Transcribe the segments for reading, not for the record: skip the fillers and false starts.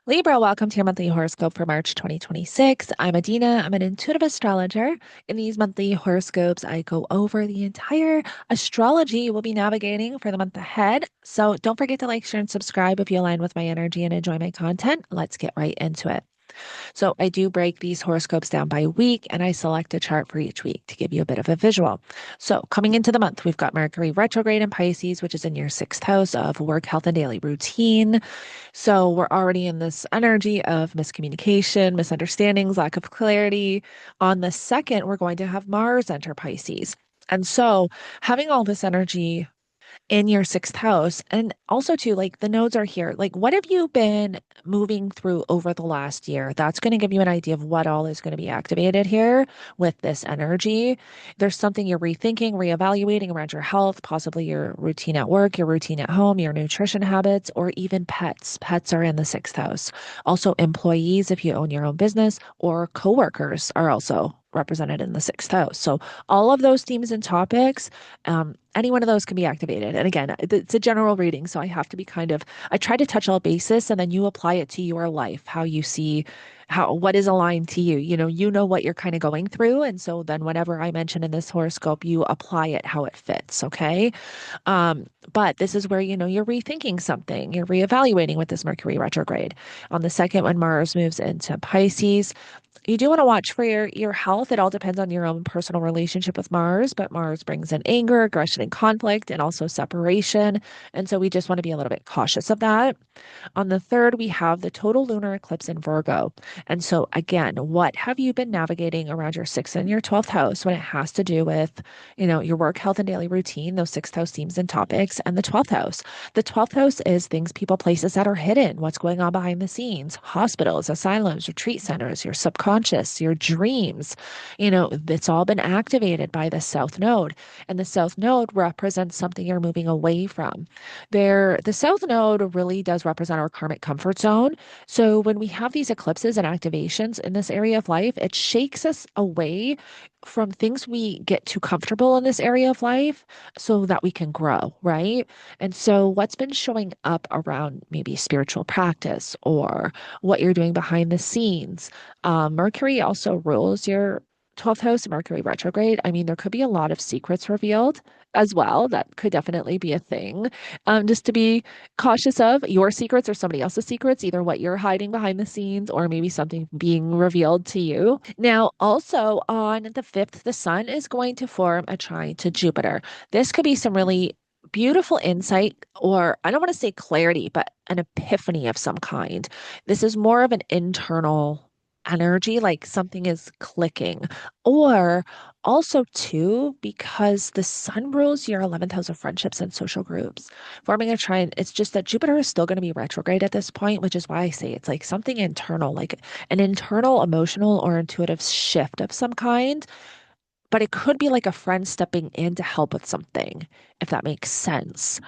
Libra, welcome to your monthly horoscope for March 2026. I'm Adeana. I'm an intuitive astrologer. In these monthly horoscopes, I go over the entire astrology we'll be navigating for the month ahead. So don't forget to like, share, and subscribe if you align with my energy and enjoy my content. Let's get right into it. So I do break these horoscopes down by week and I select a chart for each week to give you a bit of a visual. So coming into the month, we've got Mercury retrograde in Pisces, which is in your sixth house of work, health, and daily routine. So we're already in this energy of miscommunication, misunderstandings, lack of clarity. On the second, we're going to have Mars enter Pisces. And so having all this energy in your sixth house. And also, too, like the nodes are here. Like, what have you been moving through over the last year? That's going to give you an idea of what all is going to be activated here with this energy. There's something you're rethinking, reevaluating around your health, possibly your routine at work, your routine at home, your nutrition habits, or even pets. Pets are in the sixth house. Also, employees, if you own your own business, or coworkers are also represented in the sixth house. So, all of those themes and topics, any one of those can be activated. And again, it's a general reading. So I try to touch all bases and then you apply it to your life, how you see what is aligned to you. You know what you're kind of going through. And so then whatever I mention in this horoscope, you apply it how it fits. Okay. But this is where, you're rethinking something, you're reevaluating with this Mercury retrograde. On the second, when Mars moves into Pisces, you do want to watch for your health. It all depends on your own personal relationship with Mars, but Mars brings in anger, aggression, and conflict, and also separation. And so we just want to be a little bit cautious of that. On the third, we have the total lunar eclipse in Virgo. And so, again, what have you been navigating around your sixth and your 12th house when it has to do with, your work, health, and daily routine, those sixth house themes and topics, and the 12th house? The 12th house is things, people, places that are hidden, what's going on behind the scenes, hospitals, asylums, retreat centers, your subconscious, your dreams. It's all been activated by the South Node. And the South Node represents something you're moving away from. The South Node really does represent our karmic comfort zone. So when we have these eclipses and activations in this area of life, it shakes us away from things we get too comfortable in this area of life so that we can grow, right? And so what's been showing up around maybe spiritual practice or what you're doing behind the scenes. Mercury also rules your 12th house, Mercury retrograde. I mean, there could be a lot of secrets revealed as well. That could definitely be a thing. Just to be cautious of your secrets or somebody else's secrets, either what you're hiding behind the scenes or maybe something being revealed to you. Now, also on the 5th, the sun is going to form a trine to Jupiter. This could be some really beautiful insight, or I don't want to say clarity, but an epiphany of some kind. This is more of an internal energy, like something is clicking. Or also, too, because the sun rules your 11th house of friendships and social groups, forming a trine. It's just that Jupiter is still going to be retrograde at this point, which is why I say it's like something internal, like an internal emotional or intuitive shift of some kind. But it could be like a friend stepping in to help with something, if that makes sense.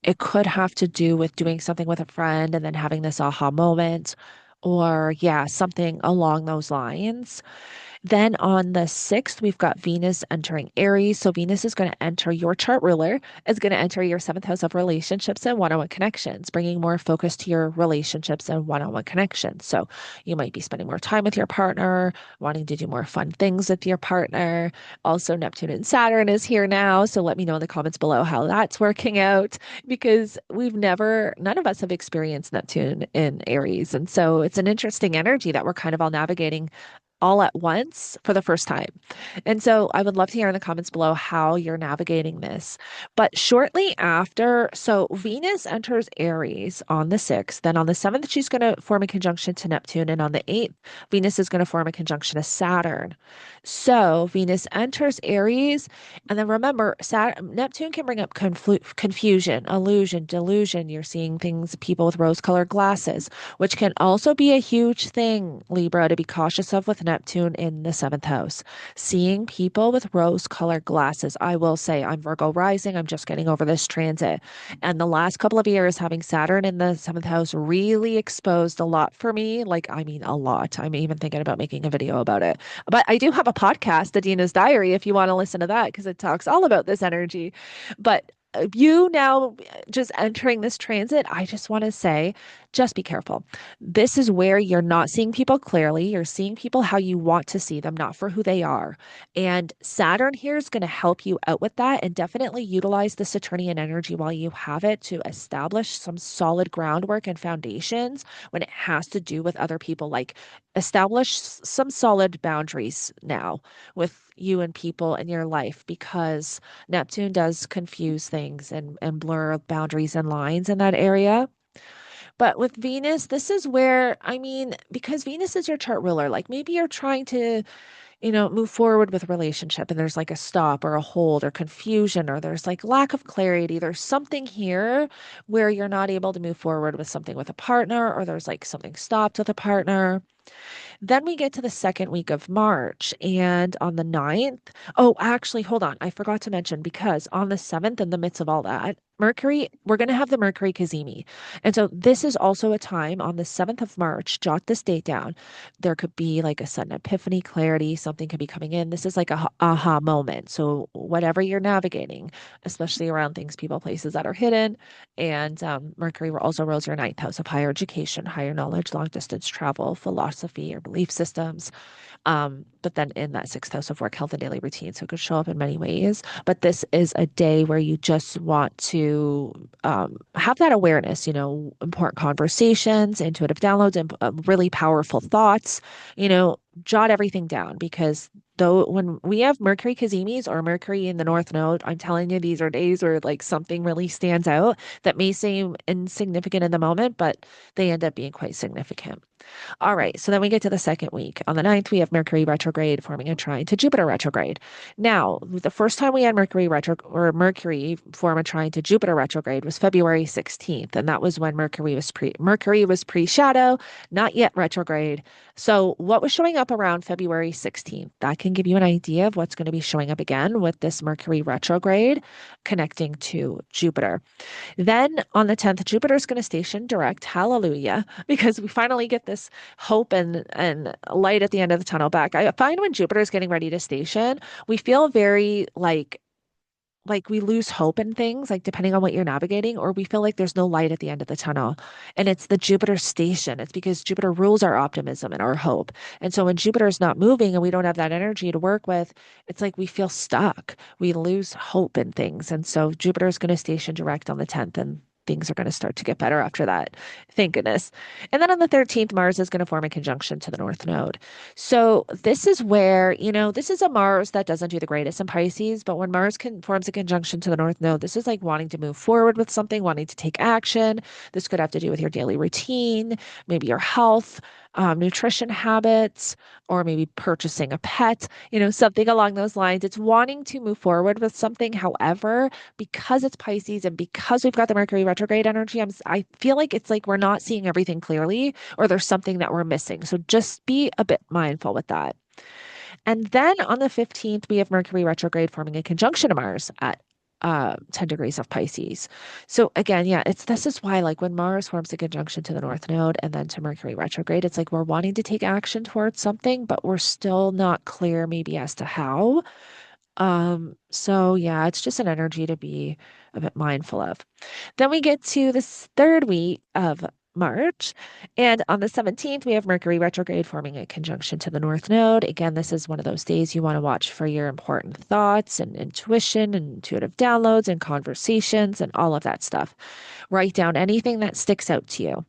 It could have to do with doing something with a friend and then having this aha moment, or yeah, something along those lines. Then on the 6th, we've got Venus entering Aries. So Venus is going to enter your chart ruler, is going to enter your seventh house of relationships and one-on-one connections, bringing more focus to your relationships and one-on-one connections. So you might be spending more time with your partner, wanting to do more fun things with your partner. Also, Neptune and Saturn is here now. So let me know in the comments below how that's working out because none of us have experienced Neptune in Aries. And so it's an interesting energy that we're kind of all navigating all at once for the first time. And so I would love to hear in the comments below how you're navigating this. But shortly after, so Venus enters Aries on the 6th. Then on the 7th, she's going to form a conjunction to Neptune. And on the 8th, Venus is going to form a conjunction to Saturn. So Venus enters Aries. And then remember, Neptune can bring up confusion, illusion, delusion. You're seeing things, people with rose colored glasses, which can also be a huge thing, Libra, to be cautious of with Neptune in the seventh house. Seeing people with rose colored glasses. I will say, I'm Virgo rising. I'm just getting over this transit. And the last couple of years, having Saturn in the seventh house really exposed a lot for me. Like, I mean, a lot. I'm even thinking about making a video about it. But I do have a podcast, Adeana's Diary, if you want to listen to that, because it talks all about this energy. But you now just entering this transit, I just want to say just be careful. This is where you're not seeing people clearly. You're seeing people how you want to see them, not for who they are. And Saturn here is going to help you out with that and definitely utilize the Saturnian energy while you have it to establish some solid groundwork and foundations when it has to do with other people. Like establish some solid boundaries now with you and people in your life because Neptune does confuse things and blur boundaries and lines in that area. But with Venus, this is where, I mean, because Venus is your chart ruler, like maybe you're trying to, move forward with a relationship and there's like a stop or a hold or confusion or there's like lack of clarity. There's something here where you're not able to move forward with something with a partner or there's like something stopped with a partner. Then we get to the second week of March, and on the 9th, oh, actually, hold on. I forgot to mention because on the 7th, in the midst of all that, Mercury, we're going to have the Mercury Cazimi. And so this is also a time on the 7th of March, jot this date down. There could be like a sudden epiphany, clarity, something could be coming in. This is like a aha moment. So whatever you're navigating, especially around things, people, places that are hidden, and Mercury also rules your ninth house of higher education, higher knowledge, long distance travel, philosophy, or belief systems. But then in that sixth house of work, health, and daily routine. So it could show up in many ways. But this is a day where you just want to have that awareness, important conversations, intuitive downloads, and really powerful thoughts, jot everything down because though when we have Mercury Cazimis or Mercury in the North Node, I'm telling you, these are days where like something really stands out that may seem insignificant in the moment, but they end up being quite significant. All right, so then we get to the second week. On the 9th, we have Mercury retrograde forming a trine to Jupiter retrograde. Now, the first time we had Mercury form a trine to Jupiter retrograde was February 16th, and that was when Mercury was pre-shadow, not yet retrograde. So, what was showing up around February 16th? That can give you an idea of what's going to be showing up again with this Mercury retrograde connecting to Jupiter. Then on the 10th, Jupiter's going to station direct. Hallelujah. Because we finally get this hope and light at the end of the tunnel back. I find when Jupiter's getting ready to station, we feel very like we lose hope in things, like depending on what you're navigating, or we feel like there's no light at the end of the tunnel. And it's the Jupiter station. It's because Jupiter rules our optimism and our hope. And so when Jupiter is not moving and we don't have that energy to work with, it's like we feel stuck. We lose hope in things. And so Jupiter is going to station direct on the 10th and things are going to start to get better after that. Thank goodness. And then on the 13th, Mars is going to form a conjunction to the North Node. So this is where, this is a Mars that doesn't do the greatest in Pisces, but when forms a conjunction to the North Node, this is like wanting to move forward with something, wanting to take action. This could have to do with your daily routine, maybe your health, nutrition habits, or maybe purchasing a pet, something along those lines. It's wanting to move forward with something. However, because it's Pisces and because we've got the Mercury retrograde energy, I feel like it's like we're not seeing everything clearly or there's something that we're missing. So just be a bit mindful with that. And then on the 15th, we have Mercury retrograde forming a conjunction to Mars at 10 degrees of Pisces. So again, yeah, this is why like when Mars forms a conjunction to the North Node and then to Mercury retrograde, it's like we're wanting to take action towards something, but we're still not clear maybe as to how. So yeah, it's just an energy to be a bit mindful of. Then we get to this third week of March, and on the 17th, we have Mercury retrograde forming a conjunction to the North Node. Again, this is one of those days you want to watch for your important thoughts and intuition and intuitive downloads and conversations and all of that stuff. Write down anything that sticks out to you.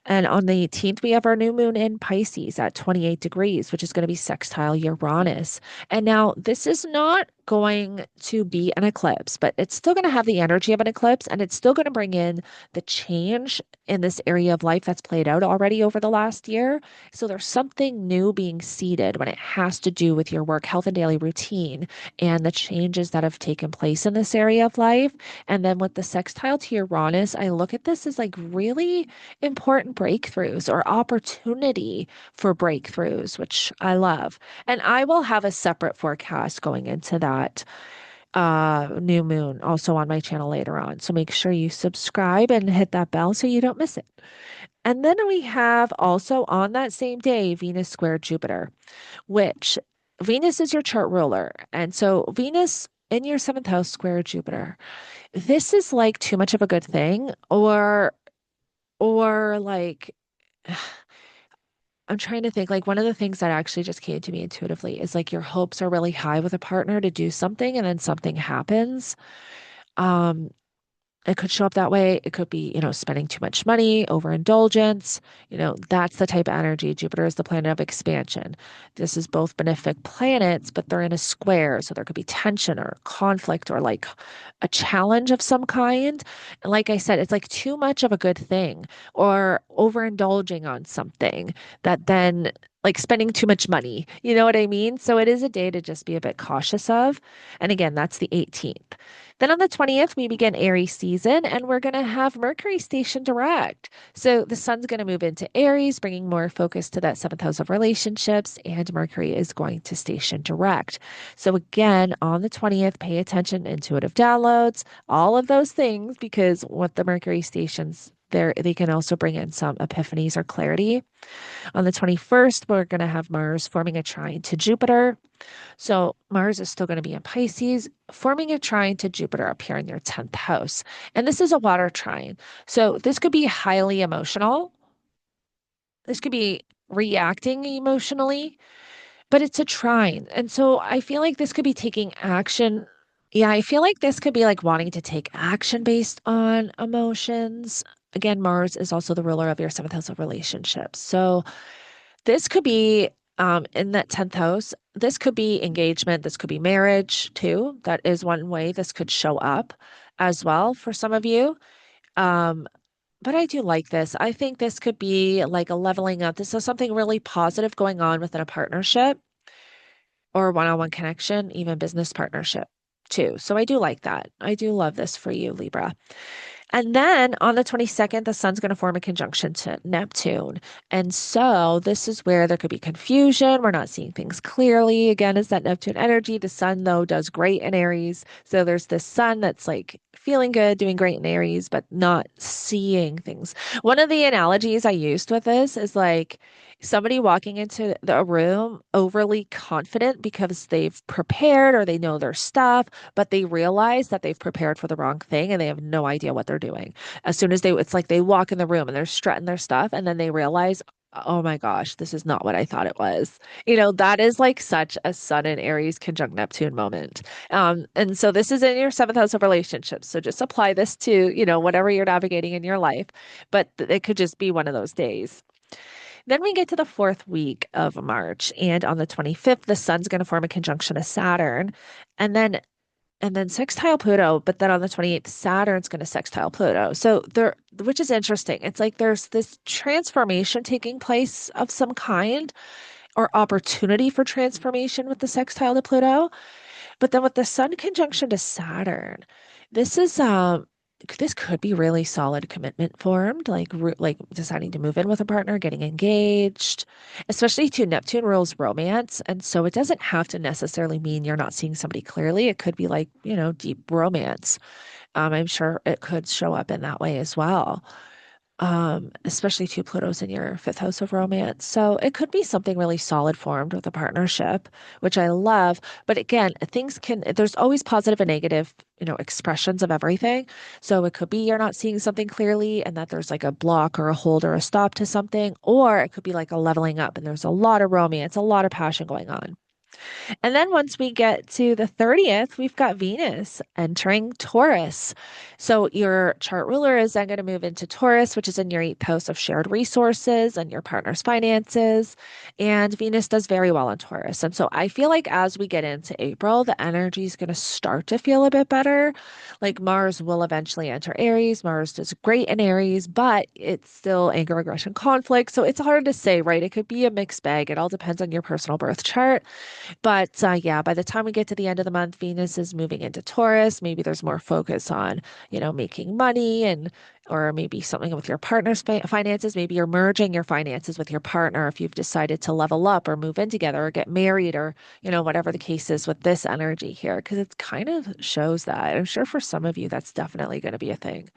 And on the 18th, we have our new moon in Pisces at 28 degrees, which is going to be sextile Uranus. And now this is not going to be an eclipse, but it's still going to have the energy of an eclipse and it's still going to bring in the change in this area of life that's played out already over the last year. So there's something new being seeded when it has to do with your work, health, and daily routine and the changes that have taken place in this area of life. And then with the sextile to Uranus, I look at this as like really important breakthroughs or opportunity for breakthroughs, which I love. And I will have a separate forecast going into that new moon also on my channel later on. So make sure you subscribe and hit that bell so you don't miss it. And then we have also on that same day, Venus square Jupiter, which Venus is your chart ruler. And so Venus in your seventh house square Jupiter. This is like too much of a good thing, or Or like, I'm trying to think, like one of the things that actually just came to me intuitively is like your hopes are really high with a partner to do something and then something happens. Um, it could show up that way. It could be, spending too much money, overindulgence. That's the type of energy. Jupiter is the planet of expansion. This is both benefic planets, but they're in a square. So there could be tension or conflict or like a challenge of some kind. And like I said, it's like too much of a good thing or overindulging on something that then like spending too much money. You know what I mean? So it is a day to just be a bit cautious of. And again, that's the 18th. Then on the 20th, we begin Aries season and we're going to have Mercury station direct. So the sun's going to move into Aries, bringing more focus to that seventh house of relationships, and Mercury is going to station direct. So again, on the 20th, pay attention, intuitive downloads, all of those things, because what the Mercury stations there, they can also bring in some epiphanies or clarity. On the 21st, we're going to have Mars forming a trine to Jupiter. So Mars is still going to be in Pisces, forming a trine to Jupiter up here in your 10th house. And this is a water trine. So this could be highly emotional. This could be reacting emotionally, but it's a trine. And so I feel like this could be taking action. Yeah, I feel like this could be like wanting to take action based on emotions. Again, Mars is also the ruler of your seventh house of relationships. So this could be in that 10th house. This could be engagement. This could be marriage too. That is one way this could show up as well for some of you. Um, but I do like this. I think this could be like a leveling up. This is something really positive going on within a partnership or one-on-one connection, even business partnership too. So I do like that. I do love this for you, Libra. And then on the 22nd, the sun's going to form a conjunction to Neptune. And so this is where there could be confusion. We're not seeing things clearly. Again, is that Neptune energy. The sun, though, does great in Aries. So there's this sun that's like feeling good, doing great in Aries, but not seeing things. One of the analogies I used with this is like somebody walking into the room overly confident because they've prepared or they know their stuff, but they realize that they've prepared for the wrong thing and they have no idea what they're doing. As soon as it's like they walk in the room and they're strutting their stuff and then they realize, oh my gosh, this is not what I thought it was. That is like such a Sun and Aries conjunct Neptune moment. And so this is in your seventh house of relationships. So just apply this to, whatever you're navigating in your life, but it could just be one of those days. Then we get to the fourth week of March, and on the 25th, the sun's going to form a conjunction to Saturn, and then sextile Pluto, but then on the 28th, Saturn's going to sextile Pluto. So there, which is interesting. It's like there's this transformation taking place of some kind or opportunity for transformation with the sextile to Pluto. But then with the sun conjunction to Saturn, this is this could be really solid commitment formed, like deciding to move in with a partner, getting engaged, especially to Neptune rules romance. And so it doesn't have to necessarily mean you're not seeing somebody clearly. It could be like, deep romance. I'm sure it could show up in that way as well, especially two Pluto's in your fifth house of romance. So it could be something really solid formed with a partnership, which I love. But again, there's always positive and negative, expressions of everything. So it could be you're not seeing something clearly and that there's like a block or a hold or a stop to something, or it could be like a leveling up and there's a lot of romance, a lot of passion going on. And then once we get to the 30th, we've got Venus entering Taurus. So your chart ruler is then going to move into Taurus, which is in your eighth house of shared resources and your partner's finances. And Venus does very well in Taurus. And so I feel like as we get into April, the energy is going to start to feel a bit better. Like Mars will eventually enter Aries. Mars does great in Aries, but it's still anger, aggression, conflict. So it's hard to say, right? It could be a mixed bag. It all depends on your personal birth chart. But yeah, by the time we get to the end of the month, Venus is moving into Taurus. Maybe there's more focus on, making money or maybe something with your partner's finances. Maybe you're merging your finances with your partner if you've decided to level up or move in together or get married or, whatever the case is with this energy here, because it kind of shows that. I'm sure for some of you, that's definitely going to be a thing.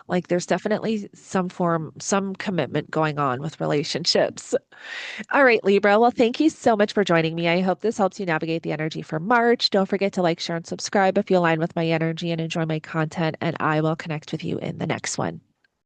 Like there's definitely some commitment going on with relationships. All right, Libra. Well, thank you so much for joining me. I hope this helps you navigate the energy for March. Don't forget to like, share, and subscribe if you align with my energy and enjoy my content, and I will connect with you in the next one.